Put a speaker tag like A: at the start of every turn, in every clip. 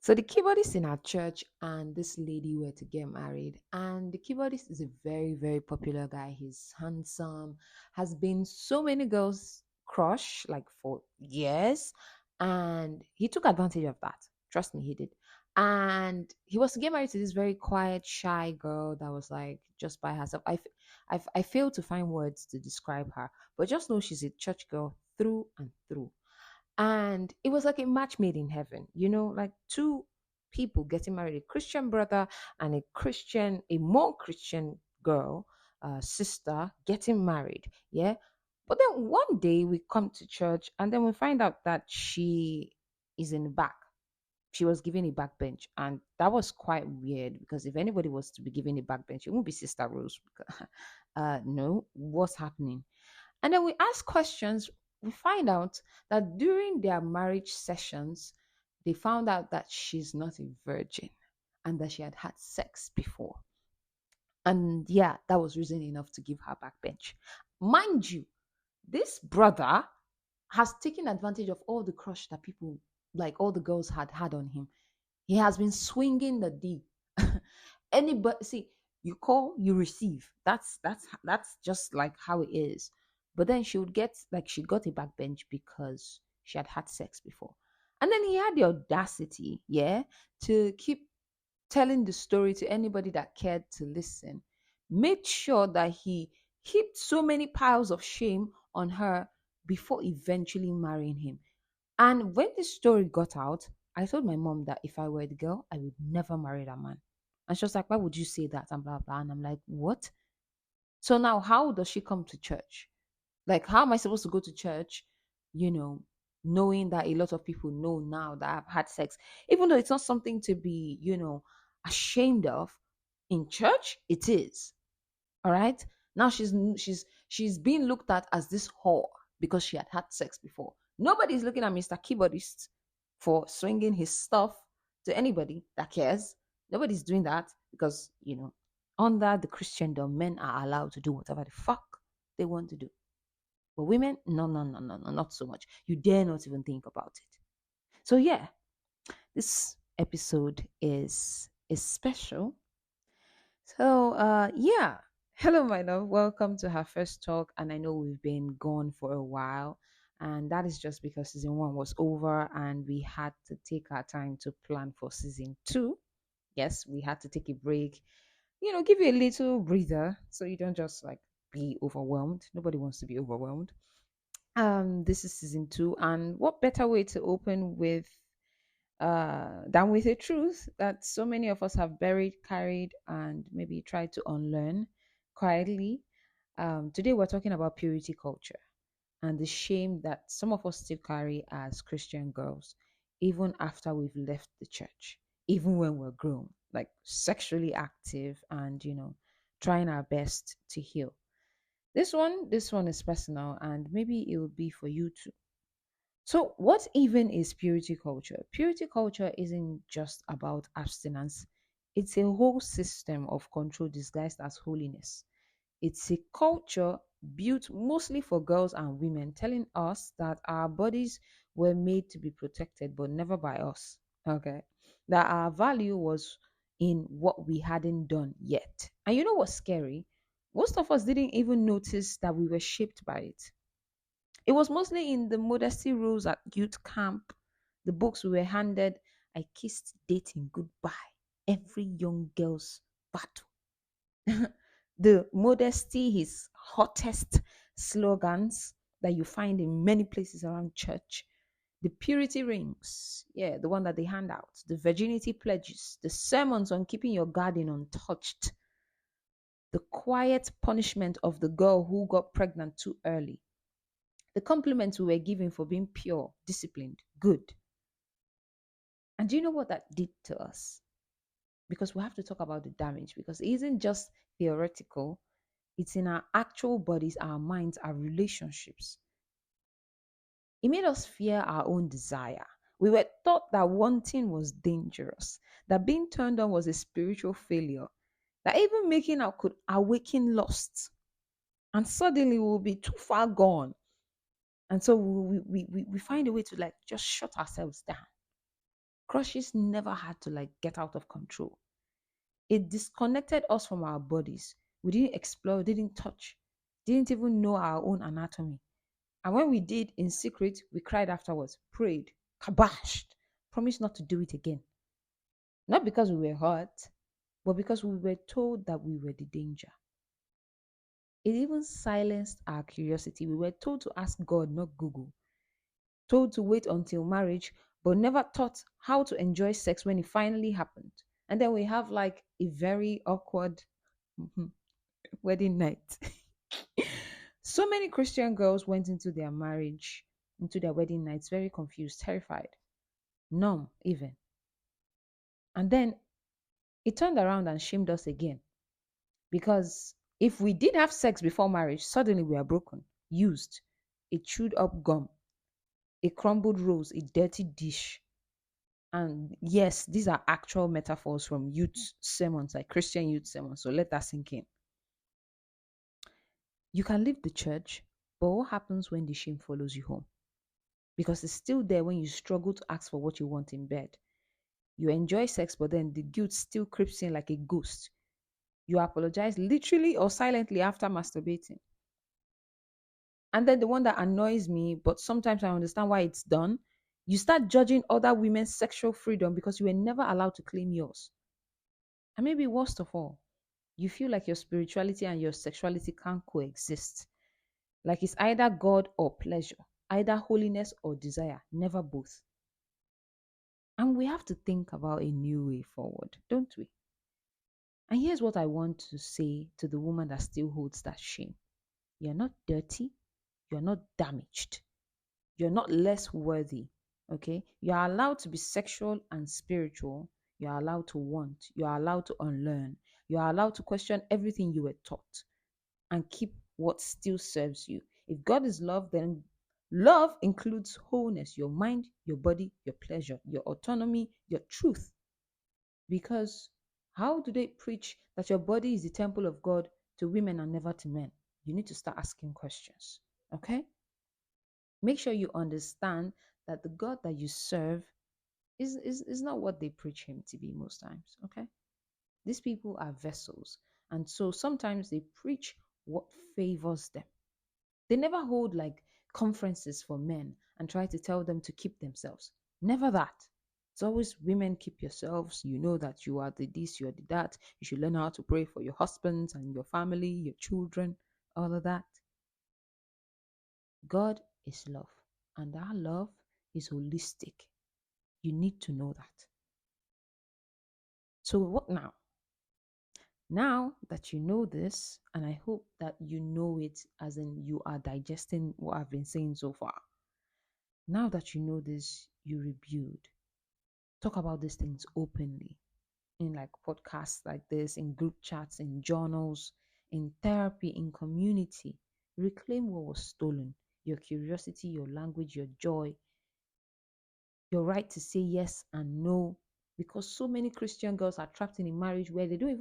A: So the keyboardist in our church and this lady were to get married, and the keyboardist is a very, very popular guy. He's handsome, has been so many girls' crush like for years, and he took advantage of that. Trust me, he did. And he was to get married to this very quiet, shy girl that was like just by herself. I fail to find words to describe her, but just know she's a church girl through and through. And it was like a match made in heaven, like two people getting married, a Christian brother and a more Christian girl, sister getting married. Yeah. But then one day we come to church and then we find out that she is in the back. She was given a backbench, and that was quite weird because if anybody was to be given a backbench, it won't be Sister Rose. No, what's happening? And then we ask questions. We find out that during their marriage sessions, they found out that she's not a virgin and that she had had sex before. And yeah, that was reason enough to give her backbench. Mind you, this brother has taken advantage of all the crush that people, like all the girls, had on him. He has been swinging the D. Anybody, see, you call, you receive. That's just like how it is. But then she would get like she got a backbench because she had had sex before, and then he had the audacity, yeah, to keep telling the story to anybody that cared to listen. Made sure that he heaped so many piles of shame on her before eventually marrying him. And when this story got out, I told my mom that if I were the girl, I would never marry that man. And she was like, "Why would you say that?" And blah, blah. And I'm like, "What?" So now, how does she come to church? Like, how am I supposed to go to church, you know, knowing that a lot of people know now that I've had sex, even though it's not something to be, ashamed of? In church, it is. All right. Now she's being looked at as this whore because she had had sex before. Nobody's looking at Mr. Keyboardist for swinging his stuff to anybody that cares. Nobody's doing that because under the Christendom, men are allowed to do whatever the fuck they want to do. But women, no, no, no, no, no, not so much. You dare not even think about it. So yeah, this episode is special. So, yeah. Hello, my love. Welcome to her first talk. And I know we've been gone for a while. And that is just because season one was over and we had to take our time to plan for season two. Yes, we had to take a break, give you a little breather so you don't just like be overwhelmed. Nobody wants to be overwhelmed. This is season two. And what better way to open with than with a truth that so many of us have buried, carried, and maybe tried to unlearn quietly. Today, we're talking about purity culture and the shame that some of us still carry as Christian girls, even after we've left the church, even when we're grown, like sexually active and, trying our best to heal. This one is personal, and maybe it will be for you too. So, what even is purity culture? Purity culture isn't just about abstinence, it's a whole system of control disguised as holiness. It's a culture built mostly for girls and women, telling us that our bodies were made to be protected, but never by us. Okay. That our value was in what we hadn't done yet. And you know what's scary? Most of us didn't even notice that we were shaped by it. It was mostly in the modesty rules at youth camp, the books we were handed. I kissed dating goodbye. Every young girl's battle. The modesty, his hottest slogans that you find in many places around church. The purity rings, yeah, the one that they hand out. The virginity pledges, the sermons on keeping your garden untouched. The quiet punishment of the girl who got pregnant too early, the compliments we were given for being pure, disciplined, good. And do you know what that did to us? Because we have to talk about the damage because it isn't just theoretical, it's in our actual bodies, our minds, our relationships. It made us fear our own desire. We were taught that wanting was dangerous, that being turned on was a spiritual failure, that even making out could awaken lust. And suddenly we'll be too far gone. And so we find a way to like just shut ourselves down. Crushes never had to like get out of control. It disconnected us from our bodies. We didn't explore, didn't touch, didn't even know our own anatomy. And when we did in secret, we cried afterwards, prayed, kabashed, promised not to do it again. Not because we were hurt, but because we were told that we were the danger. It even silenced our curiosity. We were told to ask God, not Google. Told to wait until marriage, but never taught how to enjoy sex when it finally happened. And then we have like a very awkward wedding night. So many Christian girls went into their marriage, into their wedding nights, very confused, terrified, numb, even. And then it turned around and shamed us again. Because if we did have sex before marriage, suddenly we are broken, used, a chewed up gum, a crumbled rose, a dirty dish. And yes, these are actual metaphors from youth sermons, like Christian youth sermons. So let that sink in. You can leave the church, but what happens when the shame follows you home? Because it's still there when you struggle to ask for what you want in bed. You enjoy sex, but then the guilt still creeps in like a ghost. You apologize literally or silently after masturbating. And then the one that annoys me, but sometimes I understand why it's done, you start judging other women's sexual freedom because you were never allowed to claim yours. And maybe worst of all, you feel like your spirituality and your sexuality can't coexist. Like it's either God or pleasure, either holiness or desire, never both. And we have to think about a new way forward, don't we? And here's what I want to say to the woman that still holds that shame: you're not dirty, you're not damaged, you're not less worthy. Okay, you're allowed to be sexual and spiritual. You're allowed to want, you're allowed to unlearn, you're allowed to question everything you were taught and keep what still serves you. If God is love, then love includes wholeness: your mind, your body, your pleasure, your autonomy, your truth. Because how do they preach that your body is the temple of God to women and never to men? You need to start asking questions. Okay? Make sure you understand that the God that you serve is not what they preach him to be most times. Okay? These people are vessels. And so sometimes they preach what favors them. They never hold like conferences for men and try to tell them to keep themselves. Never that. It's always women, keep yourselves. You know that you are the this, you are the that. You should learn how to pray for your husbands and your family, your children, all of that. God is love, and that love is holistic. You need to know that. So, what now? Now that you know this, and I hope that you know it as in you are digesting what I've been saying so far. Now that you know this, you rebuild. Talk about these things openly in like podcasts like this, in group chats, in journals, in therapy, in community. Reclaim what was stolen: your curiosity, your language, your joy, your right to say yes and no. Because so many Christian girls are trapped in a marriage where they're not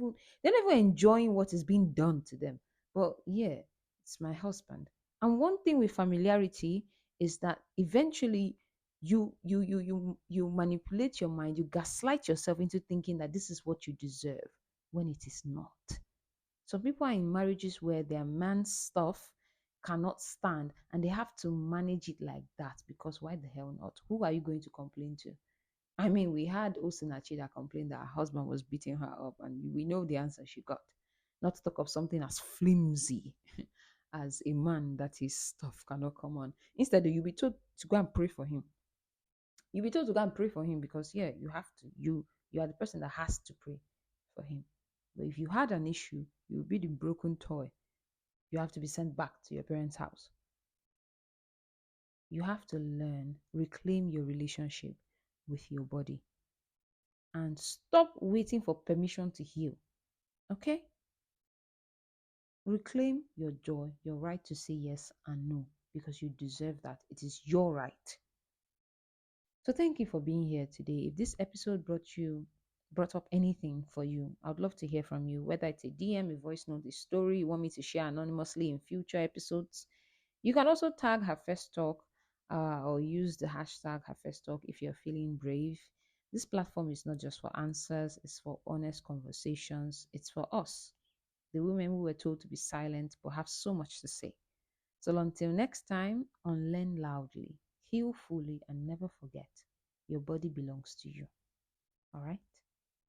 A: even enjoying what is being done to them. But yeah, it's my husband. And one thing with familiarity is that eventually you manipulate your mind, you gaslight yourself into thinking that this is what you deserve when it is not. Some people are in marriages where their man's stuff cannot stand and they have to manage it like that, because why the hell not? Who are you going to complain to? I mean, we had Osinachi that complained that her husband was beating her up, and we know the answer she got. Not to talk of something as flimsy as a man that his stuff cannot come on. Instead, you'll be told to go and pray for him. You'll be told to go and pray for him because yeah, you have to. You are the person that has to pray for him. But if you had an issue, you will be the broken toy. You have to be sent back to your parents' house. You have to learn, reclaim your relationship with your body and stop waiting for permission to heal. Okay? Reclaim your joy, your right to say yes and no, because you deserve that. It is your right. So thank you for being here today. If this episode brought up anything for you, I'd love to hear from you, whether it's a DM, a voice note, a story you want me to share anonymously in future episodes. You can also tag Her First Talk or use the hashtag Her First Talk if you're feeling brave.
B: This platform is not just for answers, it's for honest conversations. It's for us, the women who were told to be silent but have so much to say. So until next time, unlearn loudly, heal fully, and never forget your body belongs to you. All right?